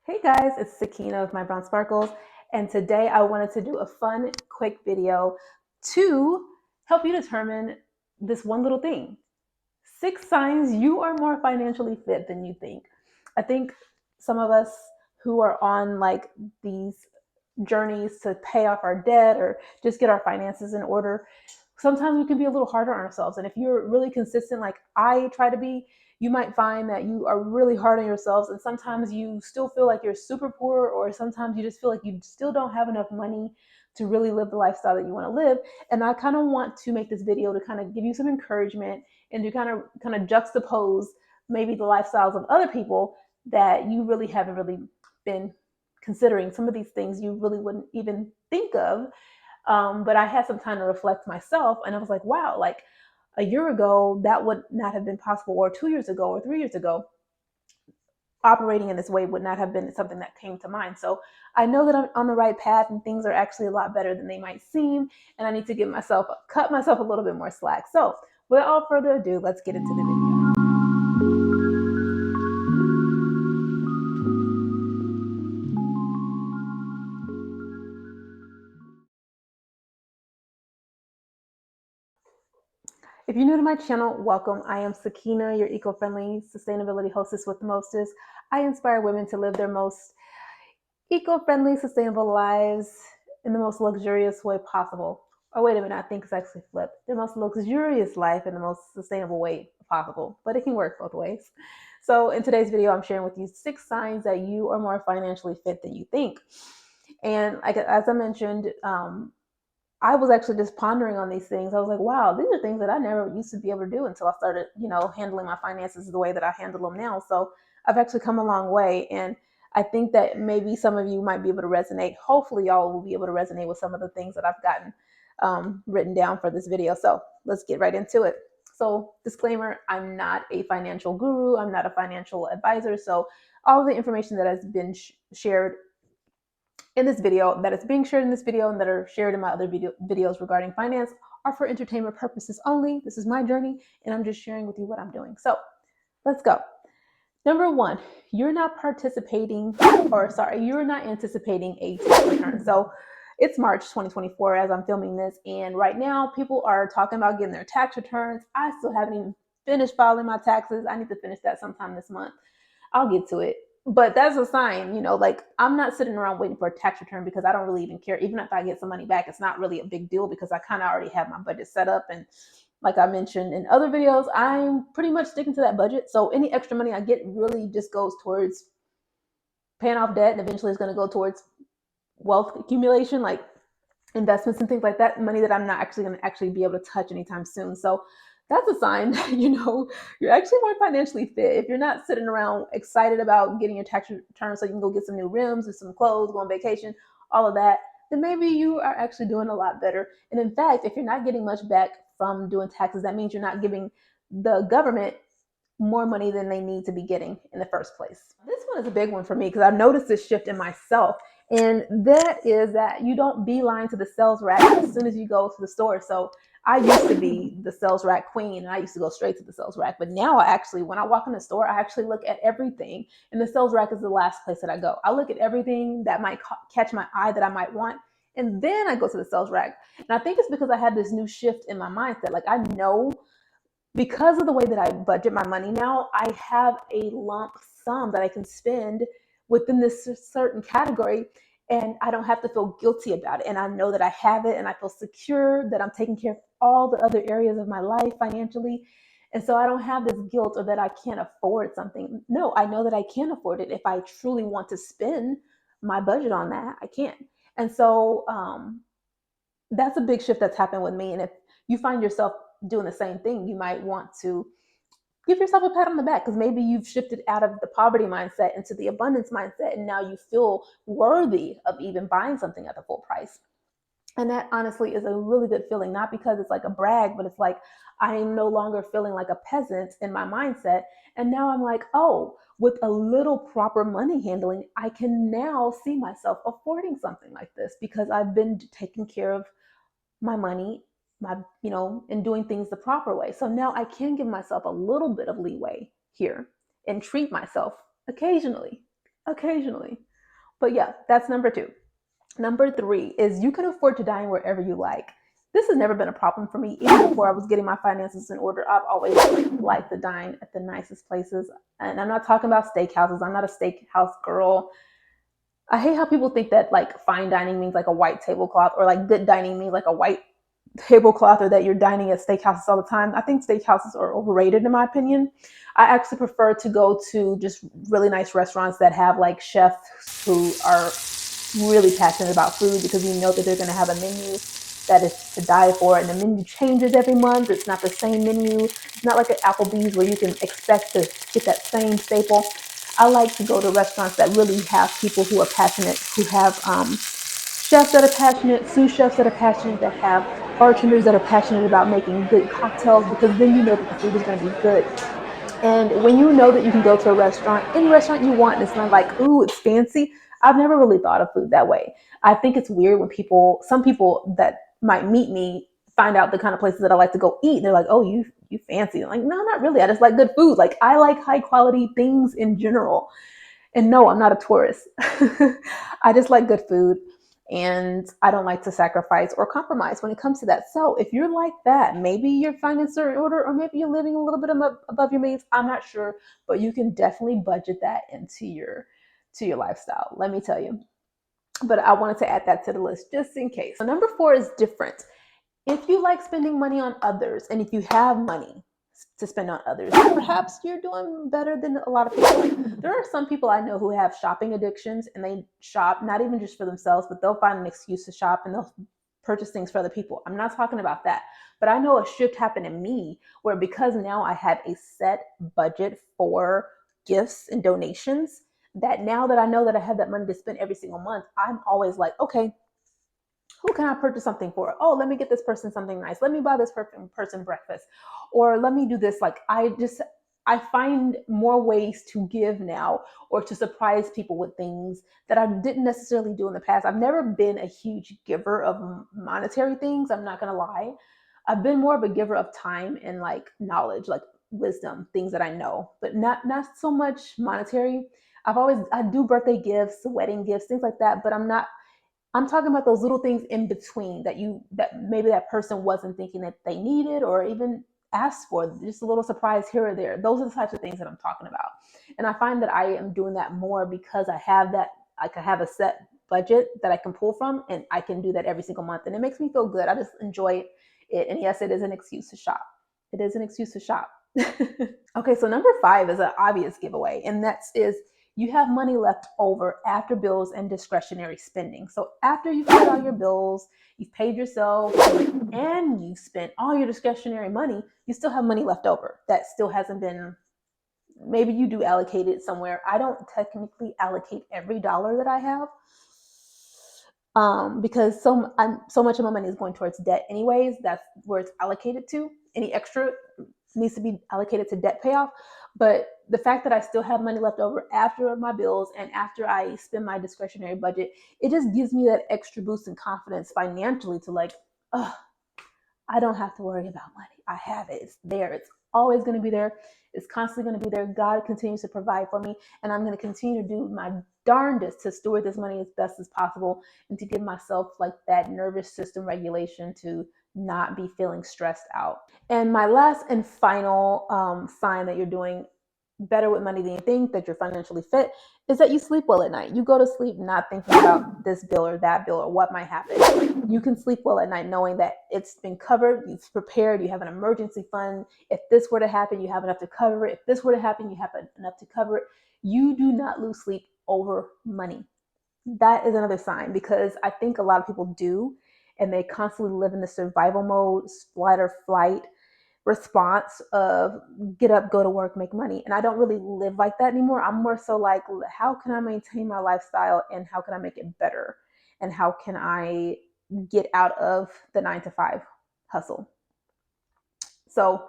Hey guys, it's Sakina of My Brown Sparkles, and today I wanted to do a fun, quick video to help you determine this one little thing. 6 signs you are more financially fit than you think. I think some of us who are on like these journeys to pay off our debt or just get our finances in order, sometimes we can be a little harder on ourselves. And if you're really consistent, like I try to be, you might find that you are really hard on yourselves. And sometimes you still feel like you're super poor, or sometimes you just feel like you still don't have enough money to really live the lifestyle that you want to live. And I kind of want to make this video to kind of give you some encouragement and to kind of juxtapose maybe the lifestyles of other people that you really haven't really been considering. Some of these things you really wouldn't even think of, but I had some time to reflect myself, and I was like, wow, like a year ago that would not have been possible, or 2 years ago or 3 years ago operating in this way would not have been something that came to mind. So I know that I'm on the right path and things are actually a lot better than they might seem, and I need to cut myself a little bit more slack. So without further ado, let's get into the video. If you're new to my channel, welcome. I am Sakina, your eco-friendly sustainability hostess with the mostest. I inspire women to live their most eco-friendly, sustainable lives in the most luxurious way possible. Oh, wait a minute, I think it's actually flipped. Their most luxurious life in the most sustainable way possible, but it can work both ways. So in today's video, I'm sharing with you 6 signs that you are more financially fit than you think. And like, as I mentioned, I was actually just pondering on these things. I was like, wow, these are things that I never used to be able to do until I started, handling my finances the way that I handle them now. So I've actually come a long way. And I think that maybe some of you might be able to resonate. Hopefully, y'all will be able to resonate with some of the things that I've gotten written down for this video. So let's get right into it. So, disclaimer, I'm not a financial guru, I'm not a financial advisor. So, all of the information that has been shared in this video, that is being shared in this video, and that are shared in my other videos regarding finance are for entertainment purposes only. This is my journey, and I'm just sharing with you what I'm doing. So let's go. Number one, you're not you're not anticipating a tax return. So it's March 2024 as I'm filming this, and right now people are talking about getting their tax returns. I still haven't even finished filing my taxes. I need to finish that sometime this month. I'll get to it. But that's a sign, like I'm not sitting around waiting for a tax return because I don't really even care. Even if I get some money back, it's not really a big deal because I kind of already have my budget set up. And like I mentioned in other videos, I'm pretty much sticking to that budget. So any extra money I get really just goes towards paying off debt, and eventually it's going to go towards wealth accumulation, like investments and things like that, money that I'm not actually going to actually be able to touch anytime soon. So that's a sign that you're actually more financially fit. If you're not sitting around excited about getting your tax return so you can go get some new rims or some clothes, go on vacation, all of that, then maybe you are actually doing a lot better. And in fact, if you're not getting much back from doing taxes, that means you're not giving the government more money than they need to be getting in the first place. This one is a big one for me because I've noticed this shift in myself. And that is that you don't beeline to the sales rack as soon as you go to the store. So I used to be the sales rack queen, and I used to go straight to the sales rack. But now when I walk in the store, I actually look at everything. And the sales rack is the last place that I go. I look at everything that might catch my eye that I might want. And then I go to the sales rack. And I think it's because I had this new shift in my mindset. Like I know, because of the way that I budget my money now, I have a lump sum that I can spend within this certain category, and I don't have to feel guilty about it. And I know that I have it, and I feel secure that I'm taking care of all the other areas of my life financially. And so I don't have this guilt or that I can't afford something. No, I know that I can afford it. If I truly want to spend my budget on that, I can. And so that's a big shift that's happened with me. And if you find yourself doing the same thing, you might want to give yourself a pat on the back because maybe you've shifted out of the poverty mindset into the abundance mindset, and now you feel worthy of even buying something at the full price. And that honestly is a really good feeling, not because it's like a brag, but it's like I am no longer feeling like a peasant in my mindset. And now I'm like, oh, with a little proper money handling, I can now see myself affording something like this because I've been taking care of my money, and doing things the proper way. So now I can give myself a little bit of leeway here and treat myself occasionally. occasionally. But yeah, that's number two. Number three is you can afford to dine wherever you like. This has never been a problem for me. Even before I was getting my finances in order, I've always liked to dine at the nicest places. And I'm not talking about steakhouses. I'm not a steakhouse girl. I hate how people think that like fine dining means like a white tablecloth, or like good dining means like a white tablecloth, or that you're dining at steakhouses all the time. I think steakhouses are overrated in my opinion. I actually prefer to go to just really nice restaurants that have like chefs who are really passionate about food, because you know that they're going to have a menu that is to die for, and the menu changes every month. It's not the same menu. It's not like at Applebee's where you can expect to get that same staple. I like to go to restaurants that really have people who are passionate, who have chefs that are passionate, sous chefs that are passionate, that have bartenders that are passionate about making good cocktails, because then you know that the food is going to be good. And when you know that you can go to a restaurant, any restaurant you want, and it's not like, ooh, it's fancy. I've never really thought of food that way. I think it's weird when some people that might meet me find out the kind of places that I like to go eat. They're like, oh, you fancy. I'm like, no, not really. I just like good food. Like, I like high quality things in general. And no, I'm not a tourist. I just like good food, and I don't like to sacrifice or compromise when it comes to that. So if you're like that, maybe your finances are in order, or maybe you're living a little bit above your means. I'm not sure, but you can definitely budget that into your lifestyle. Let me tell you. But I wanted to add that to the list just in case. So number four is different. If you like spending money on others, and if you have money to spend on others, perhaps you're doing better than a lot of people. There are some people I know who have shopping addictions, and they shop not even just for themselves, but they'll find an excuse to shop and they'll purchase things for other people. I'm not talking about that. But I know a shift happened in me where, because now I have a set budget for gifts and donations, that now that I know that I have that money to spend every single month, I'm always like, okay, who can I purchase something for? Oh, let me get this person something nice. Let me buy this person breakfast. Or let me do this. Like, I find more ways to give now, or to surprise people with things that I didn't necessarily do in the past. I've never been a huge giver of monetary things. I'm not going to lie. I've been more of a giver of time and like knowledge, like wisdom, things that I know, but not so much monetary. I do birthday gifts, wedding gifts, things like that, but I'm talking about those little things in between that maybe that person wasn't thinking that they needed or even asked for, just a little surprise here or there. Those are the types of things that I'm talking about. And I find that I am doing that more because I have that, like, I have a set budget that I can pull from, and I can do that every single month. And it makes me feel good. I just enjoy it. And yes, it is an excuse to shop. It is an excuse to shop. Okay, so number five is an obvious giveaway, and that is you have money left over after bills and discretionary spending. So after you've paid all your bills, you've paid yourself, and you've spent all your discretionary money, you still have money left over that still hasn't been, maybe you do allocate it somewhere. I don't technically allocate every dollar that I have, because so much of my money is going towards debt anyways. That's where it's allocated to. Any extra needs to be allocated to debt payoff. But the fact that I still have money left over after my bills and after I spend my discretionary budget, it just gives me that extra boost in confidence financially to like, oh, I don't have to worry about money. I have it. It's there. It's always going to be there. It's constantly going to be there. God continues to provide for me, and I'm going to continue to do my darndest to steward this money as best as possible, and to give myself like that nervous system regulation to not be feeling stressed out. And my last and final sign that you're doing better with money than you think, that you're financially fit, is that you sleep well at night. You go to sleep not thinking about this bill or that bill or what might happen. You can sleep well at night knowing that it's been covered, you've prepared, you have an emergency fund. If this were to happen, you have enough to cover it. If this were to happen, you have enough to cover it. You do not lose sleep over money. That is another sign, because I think a lot of people do, and they constantly live in the survival mode, flight or flight response of get up, go to work, make money. And I don't really live like that anymore. I'm more so like, how can I maintain my lifestyle, and how can I make it better? And how can I get out of the 9 to 5 hustle? So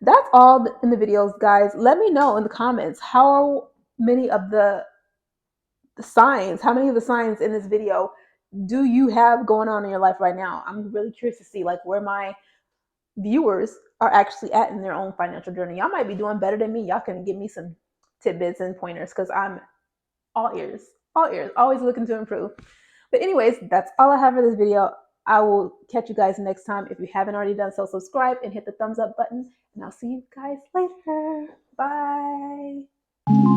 that's all in the videos, guys. Let me know in the comments how many of how many of the signs in this video do you have going on in your life right now? I'm really curious to see like where my viewers are actually at in their own financial journey. Y'all might be doing better than me. Y'all can give me some tidbits and pointers, because I'm all ears, all ears, always looking to improve. But anyways, that's all I have for this video. I will catch you guys next time. If you haven't already done so, subscribe and hit the thumbs up button, and I'll see you guys later. Bye.